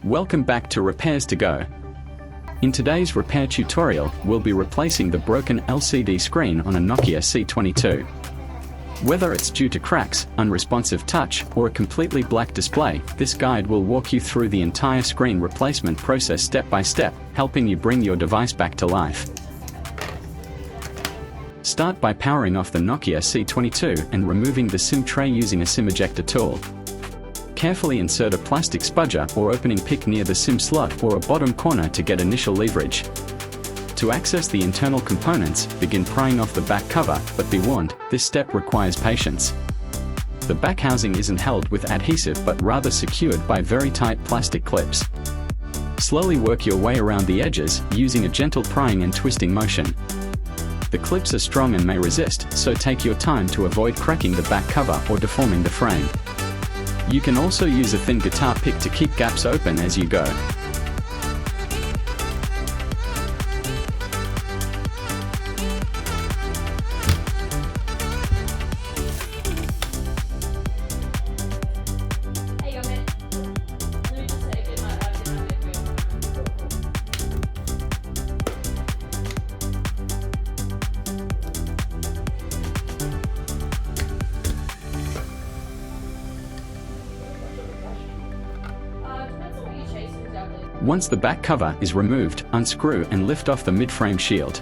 Welcome back to Repairs to Go. In today's repair tutorial, we'll be replacing the broken LCD screen on a Nokia C22. Whether it's due to cracks, unresponsive touch, or a completely black display, this guide will walk you through the entire screen replacement process step by step, helping you bring your device back to life. Start by powering off the Nokia C22 and removing the SIM tray using a SIM ejector tool. Carefully insert a plastic spudger or opening pick near the SIM slot or a bottom corner to get initial leverage. To access the internal components, begin prying off the back cover, but be warned, this step requires patience. The back housing isn't held with adhesive but rather secured by very tight plastic clips. Slowly work your way around the edges, using a gentle prying and twisting motion. The clips are strong and may resist, so take your time to avoid cracking the back cover or deforming the frame. You can also use a thin guitar pick to keep gaps open as you go. Once the back cover is removed, unscrew and lift off the mid-frame shield.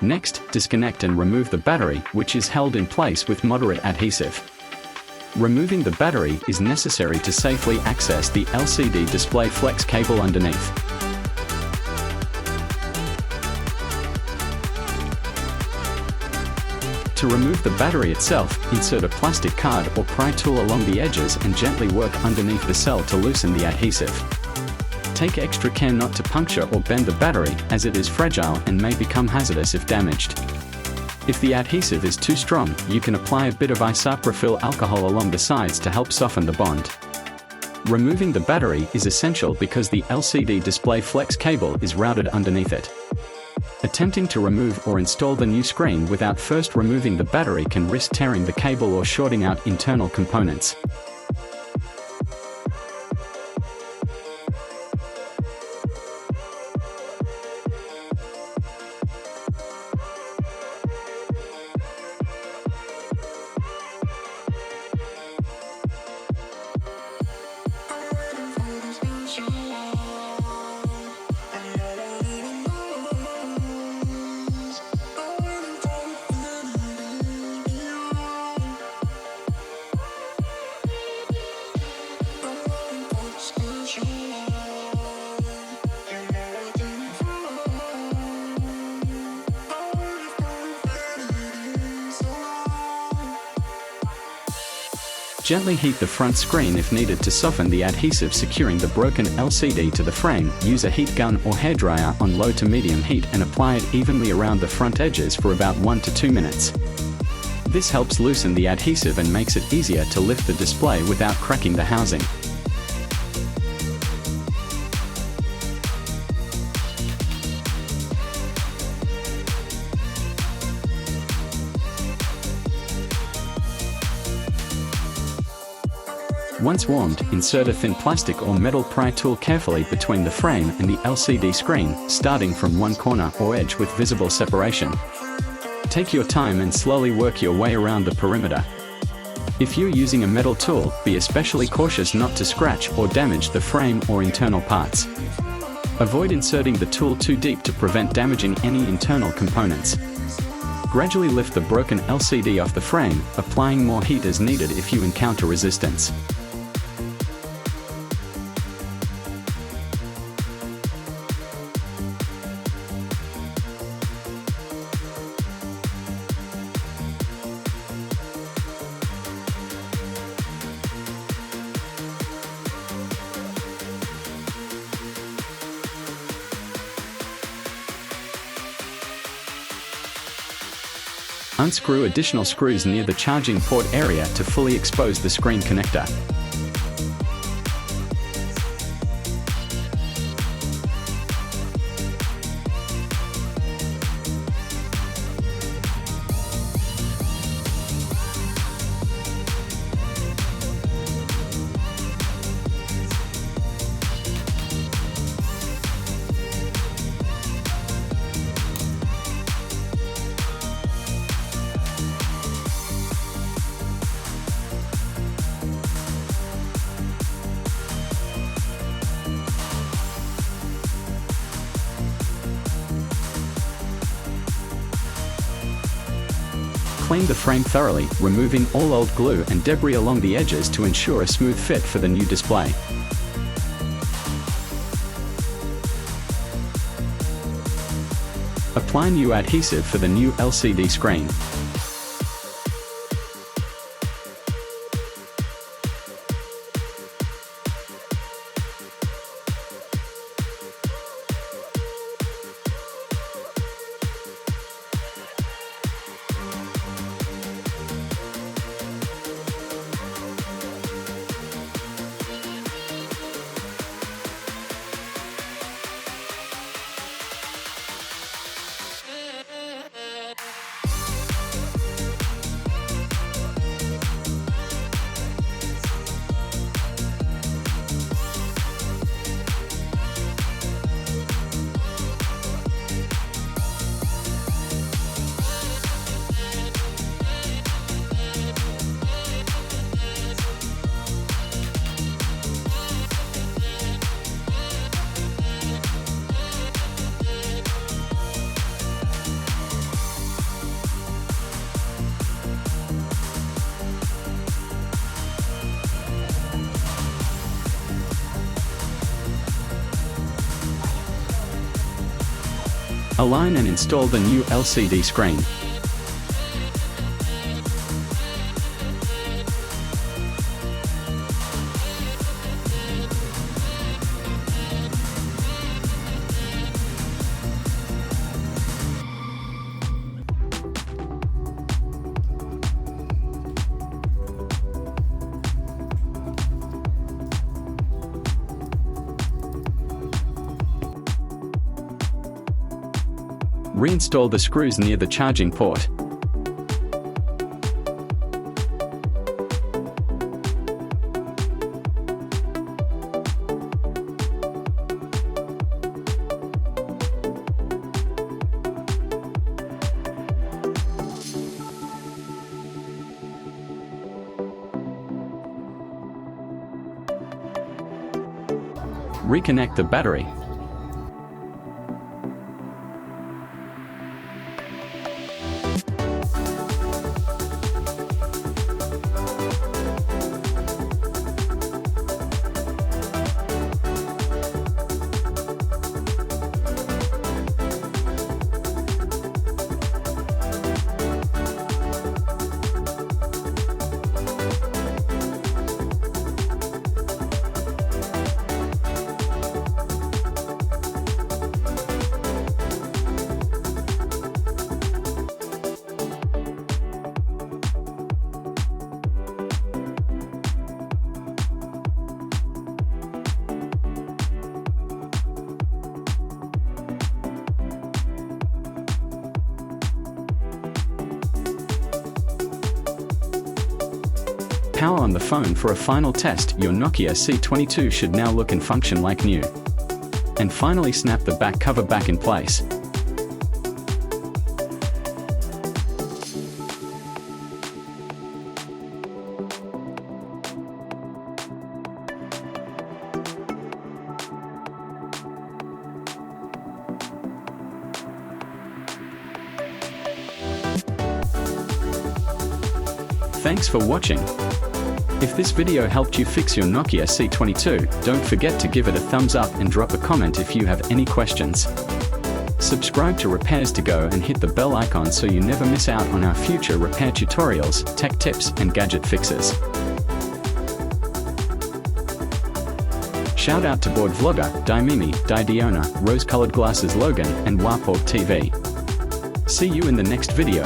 Next, disconnect and remove the battery, which is held in place with moderate adhesive. Removing the battery is necessary to safely access the LCD display flex cable underneath. To remove the battery itself, insert a plastic card or pry tool along the edges and gently work underneath the cell to loosen the adhesive. Take extra care not to puncture or bend the battery, as it is fragile and may become hazardous if damaged. If the adhesive is too strong, you can apply a bit of isopropyl alcohol along the sides to help soften the bond. Removing the battery is essential because the LCD display flex cable is routed underneath it. Attempting to remove or install the new screen without first removing the battery can risk tearing the cable or shorting out internal components. Gently heat the front screen if needed to soften the adhesive securing the broken LCD to the frame. Use a heat gun or hairdryer on low to medium heat and apply it evenly around the front edges for about 1 to 2 minutes. This helps loosen the adhesive and makes it easier to lift the display without cracking the housing. Once warmed, insert a thin plastic or metal pry tool carefully between the frame and the LCD screen, starting from one corner or edge with visible separation. Take your time and slowly work your way around the perimeter. If you're using a metal tool, be especially cautious not to scratch or damage the frame or internal parts. Avoid inserting the tool too deep to prevent damaging any internal components. Gradually lift the broken LCD off the frame, applying more heat as needed if you encounter resistance. Unscrew additional screws near the charging port area to fully expose the screen connector. Clean the frame thoroughly, removing all old glue and debris along the edges to ensure a smooth fit for the new display. Apply new adhesive for the new LCD screen. Align and install the new LCD screen. Reinstall the screws near the charging port. Reconnect the battery. Power on the phone for a final test. Your Nokia C22 should now look and function like new. And finally snap the back cover back in place. Thanks for watching. If this video helped you fix your Nokia C22, don't forget to give it a thumbs up and drop a comment if you have any questions. Subscribe to Repairs to Go and hit the bell icon so you never miss out on our future repair tutorials, tech tips and gadget fixes. Shout out to Board Vlogger, Daimimi, Didiona, Rose Colored Glasses Logan and Warport TV. See you in the next video.